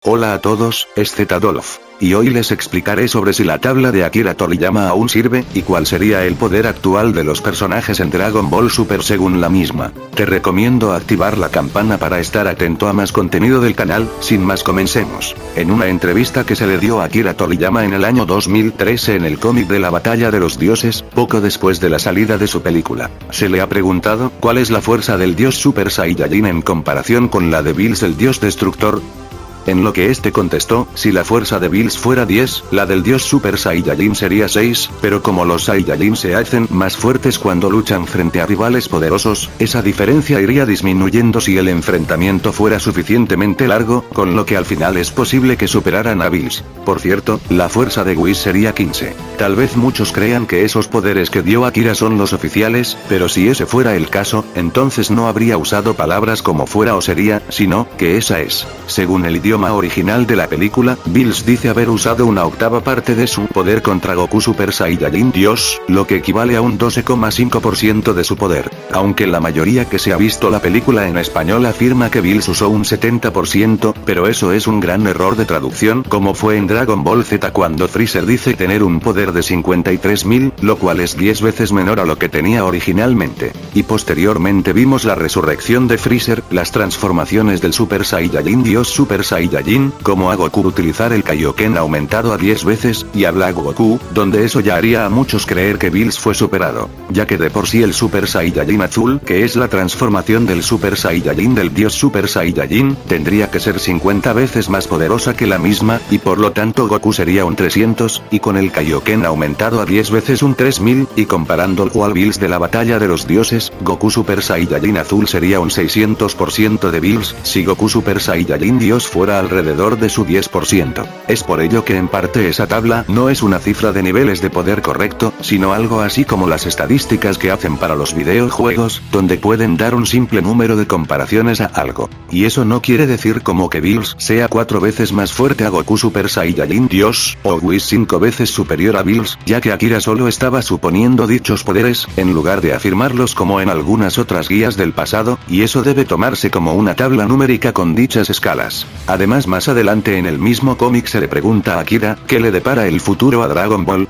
Hola a todos, es Z-Dolph, y hoy les explicaré sobre si la tabla de Akira Toriyama aún sirve, y cuál sería el poder actual de los personajes en Dragon Ball Super según la misma. Te recomiendo activar la campana para estar atento a más contenido del canal. Sin más, comencemos. En una entrevista que se le dio a Akira Toriyama en el año 2013 en el cómic de la Batalla de los Dioses, poco después de la salida de su película, se le ha preguntado cuál es la fuerza del dios Super Saiyajin en comparación con la de Bills el dios destructor. En lo que este contestó, si la fuerza de Bills fuera 10, la del dios Super Saiyajin sería 6, pero como los Saiyajin se hacen más fuertes cuando luchan frente a rivales poderosos, esa diferencia iría disminuyendo si el enfrentamiento fuera suficientemente largo, con lo que al final es posible que superaran a Bills. Por cierto, la fuerza de Whis sería 15. Tal vez muchos crean que esos poderes que dio Akira son los oficiales, pero si ese fuera el caso, entonces no habría usado palabras como fuera o sería, sino que esa es. Según el idioma original de la película, Bills dice haber usado una octava parte de su poder contra Goku Super Saiyajin Dios, lo que equivale a un 12,5% de su poder. Aunque la mayoría que se ha visto la película en español afirma que Bills usó un 70%, pero eso es un gran error de traducción, como fue en Dragon Ball Z cuando Freezer dice tener un poder de 53.000, lo cual es 10 veces menor a lo que tenía originalmente. Y posteriormente vimos la resurrección de Freezer, las transformaciones del Super Saiyajin Dios Super Saiyajin, como a Goku utilizar el Kaioken aumentado a 10 veces, y a Black Goku, donde eso ya haría a muchos creer que Bills fue superado, ya que de por sí el Super Saiyajin azul, que es la transformación del Super Saiyajin del dios Super Saiyajin, tendría que ser 50 veces más poderosa que la misma, y por lo tanto Goku sería un 300, y con el Kaioken aumentado a 10 veces un 3000, y comparándolo al Bills de la Batalla de los Dioses, Goku Super Saiyajin azul sería un 600% de Bills, si Goku Super Saiyajin Dios fuera alrededor de su 10%. Es por ello que en parte esa tabla no es una cifra de niveles de poder correcto, sino algo así como las estadísticas que hacen para los videojuegos, donde pueden dar un simple número de comparaciones a algo. Y eso no quiere decir como que Bills sea 4 veces más fuerte a Goku Super Saiyajin Dios, o Whis 5 veces superior a Bills, ya que Akira solo estaba suponiendo dichos poderes, en lugar de afirmarlos como en algunas otras guías del pasado, y eso debe tomarse como una tabla numérica con dichas escalas. Además, más adelante en el mismo cómic se le pregunta a Akira, ¿qué le depara el futuro a Dragon Ball?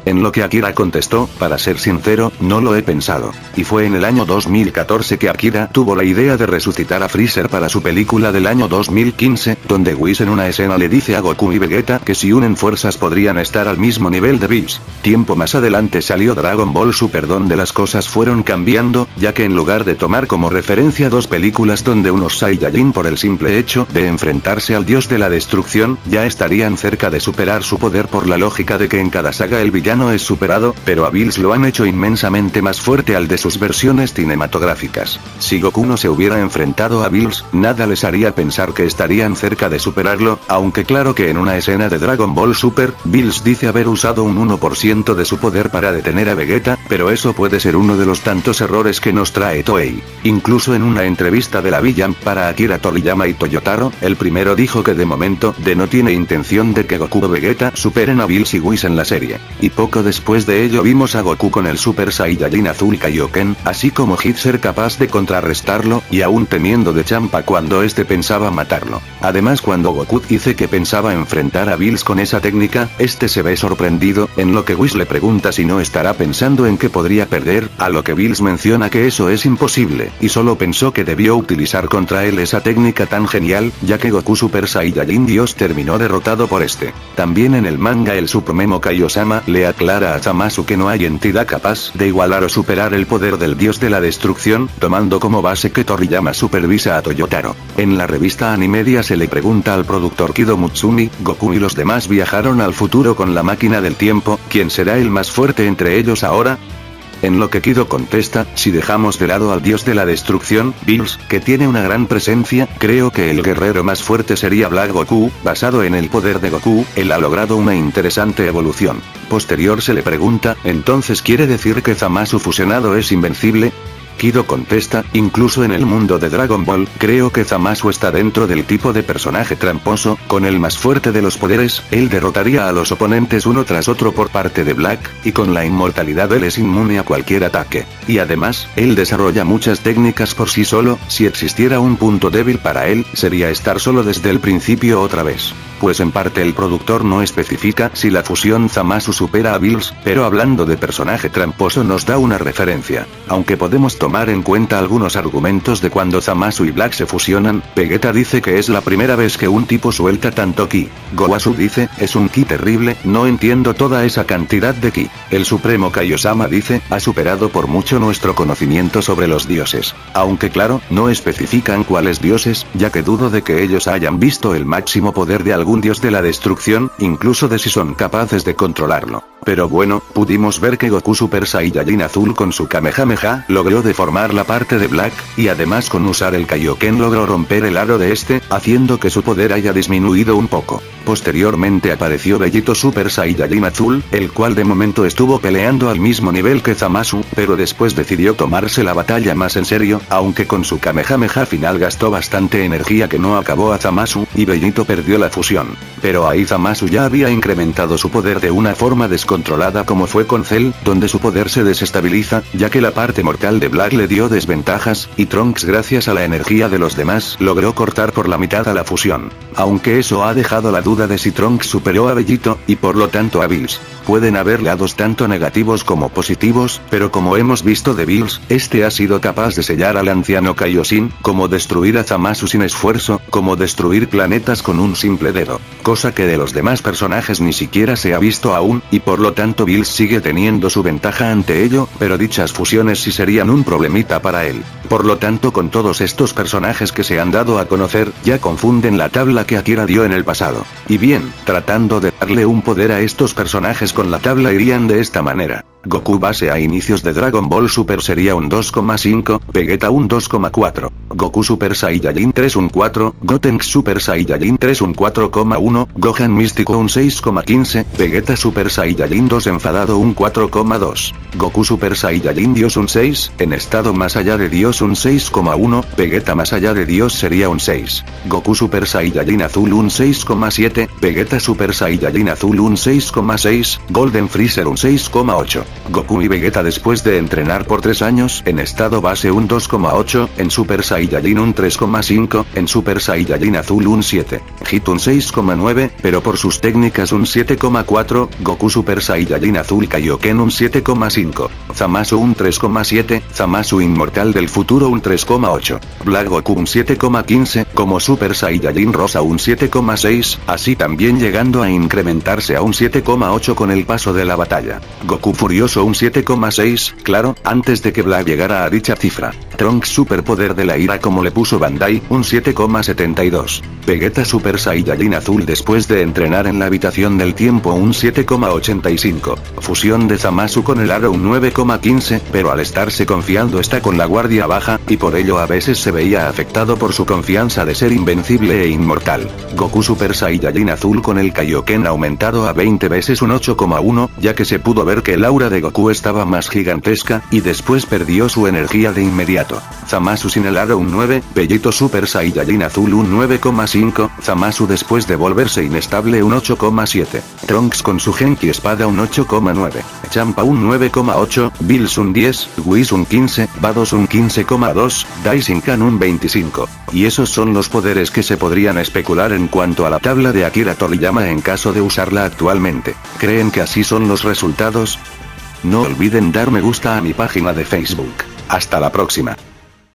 En lo que Akira contestó, para ser sincero, no lo he pensado. Y fue en el año 2014 que Akira tuvo la idea de resucitar a Freezer para su película del año 2015, donde Whis en una escena le dice a Goku y Vegeta que si unen fuerzas podrían estar al mismo nivel de Bills. Tiempo más adelante salió Dragon Ball Super, donde las cosas fueron cambiando, ya que en lugar de tomar como referencia dos películas donde unos Saiyajin por el simple hecho de enfrentarse al dios de la destrucción, ya estarían cerca de superar su poder por la lógica de que en cada saga el villano no es superado, pero a Bills lo han hecho inmensamente más fuerte al de sus versiones cinematográficas. Si Goku no se hubiera enfrentado a Bills, nada les haría pensar que estarían cerca de superarlo, aunque claro que en una escena de Dragon Ball Super, Bills dice haber usado un 1% de su poder para detener a Vegeta, pero eso puede ser uno de los tantos errores que nos trae Toei. Incluso en una entrevista de la Villan para Akira Toriyama y Toyotaro, el primero dijo que de momento, no tiene intención de que Goku o Vegeta superen a Bills y Whis en la serie. Y poco después de ello vimos a Goku con el Super Saiyajin azul Kaioken, así como Hit ser capaz de contrarrestarlo, y aún temiendo de Champa cuando este pensaba matarlo. Además, cuando Goku dice que pensaba enfrentar a Bills con esa técnica, este se ve sorprendido, en lo que Whis le pregunta si no estará pensando en que podría perder, a lo que Bills menciona que eso es imposible, y solo pensó que debió utilizar contra él esa técnica tan genial, ya que Goku Super Saiyajin Dios terminó derrotado por este. También en el manga el Supremo Kaiosama le aclara a Zamasu que no hay entidad capaz de igualar o superar el poder del dios de la destrucción, tomando como base que Toriyama supervisa a Toyotaro. En la revista Animedia se le pregunta al productor Kido Mutsumi, Goku y los demás viajaron al futuro con la máquina del tiempo, ¿quién será el más fuerte entre ellos ahora? En lo que Kido contesta, si dejamos de lado al dios de la destrucción, Bills, que tiene una gran presencia, creo que el guerrero más fuerte sería Black Goku, basado en el poder de Goku, él ha logrado una interesante evolución. Posterior se le pregunta, ¿entonces quiere decir que Zamasu fusionado es invencible? Kido contesta, incluso en el mundo de Dragon Ball, creo que Zamasu está dentro del tipo de personaje tramposo, con el más fuerte de los poderes, él derrotaría a los oponentes uno tras otro por parte de Black, y con la inmortalidad él es inmune a cualquier ataque. Y además, él desarrolla muchas técnicas por sí solo, si existiera un punto débil para él, sería estar solo desde el principio otra vez. Pues en parte el productor no especifica si la fusión Zamasu supera a Bills, pero hablando de personaje tramposo nos da una referencia. Aunque podemos tomar en cuenta algunos argumentos de cuando Zamasu y Black se fusionan, Vegeta dice que es la primera vez que un tipo suelta tanto ki. Gowasu dice, es un ki terrible, no entiendo toda esa cantidad de ki. El supremo Kaiosama dice, ha superado por mucho nuestro conocimiento sobre los dioses. Aunque claro, no especifican cuáles dioses, ya que dudo de que ellos hayan visto el máximo poder de algún dios de la destrucción, incluso de si son capaces de controlarlo. Pero bueno, pudimos ver que Goku Super Saiyajin Azul con su Kamehameha logró deformar la parte de Black, y además con usar el Kaioken logró romper el aro de este, haciendo que su poder haya disminuido un poco. Posteriormente apareció Vegito Super Saiyajin Azul, el cual de momento estuvo peleando al mismo nivel que Zamasu, pero después decidió tomarse la batalla más en serio, aunque con su Kamehameha final gastó bastante energía que no acabó a Zamasu, y Vegito perdió la fusión. Pero ahí Zamasu ya había incrementado su poder de una forma descontrolada como fue con Cell, donde su poder se desestabiliza, ya que la parte mortal de Black le dio desventajas, y Trunks gracias a la energía de los demás logró cortar por la mitad a la fusión. Aunque eso ha dejado la duda de si Trunks superó a Vegito, y por lo tanto a Bills. Pueden haber lados tanto negativos como positivos, pero como hemos visto de Bills, este ha sido capaz de sellar al anciano Kaioshin, como destruir a Zamasu sin esfuerzo, como destruir planetas con un simple dedo. Cosa que de los demás personajes ni siquiera se ha visto aún, y por lo tanto Bills sigue teniendo su ventaja ante ello, pero dichas fusiones sí serían un problemita para él. Por lo tanto con todos estos personajes que se han dado a conocer, ya confunden la tabla que Akira dio en el pasado. Y bien, tratando de darle un poder a estos personajes con la tabla irían de esta manera. Goku base a inicios de Dragon Ball Super sería un 2,5, Vegeta un 2,4, Goku Super Saiyajin 3 un 4, Gotenks Super Saiyajin 3 un 4,1, Gohan Místico un 6,15, Vegeta Super Saiyajin 2 enfadado un 4,2, Goku Super Saiyajin Dios un 6, en estado más allá de Dios un 6,1, Vegeta más allá de Dios sería un 6, Goku Super Saiyajin Azul un 6,7, Vegeta Super Saiyajin Azul un 6,6, Golden Freezer un 6,8. Goku y Vegeta después de entrenar por 3 años, en estado base un 2,8, en Super Saiyajin un 3,5, en Super Saiyajin Azul un 7, Hit un 6,9, pero por sus técnicas un 7,4, Goku Super Saiyajin Azul Kaioken un 7,5, Zamasu un 3,7, Zamasu Inmortal del futuro un 3,8, Black Goku un 7,15, como Super Saiyajin Rosa un 7,6, así también llegando a incrementarse a un 7,8 con el paso de la batalla. Goku Furioso un 7,6, claro, antes de que Black llegara a dicha cifra. Trunks Superpoder de la ira como le puso Bandai, un 7,72. Vegeta Super Saiyajin Azul después de entrenar en la habitación del tiempo un 7,85. Fusión de Zamasu con el aro un 9,15, pero al estarse confiando está con la guardia baja, y por ello a veces se veía afectado por su confianza de ser invencible e inmortal. Goku Super Saiyajin Azul con el Kaioken aumentado a 20 veces un 8,1, ya que se pudo ver que el aura de Goku estaba más gigantesca, y después perdió su energía de inmediato. Zamasu sin el aro un 9, Vegito Super Saiyajin Azul un 9,5, Zamasu después de volverse inestable un 8,7, Trunks con su Genki Espada un 8,9, Champa un 9,8, Bills un 10, Whis un 15, Vados un 15,2, Daishinkan un 25. Y esos son los poderes que se podrían especular en cuanto a la tabla de Akira Toriyama en caso de usarla actualmente. ¿Creen que así son los resultados? No olviden dar me gusta a mi página de Facebook. Hasta la próxima.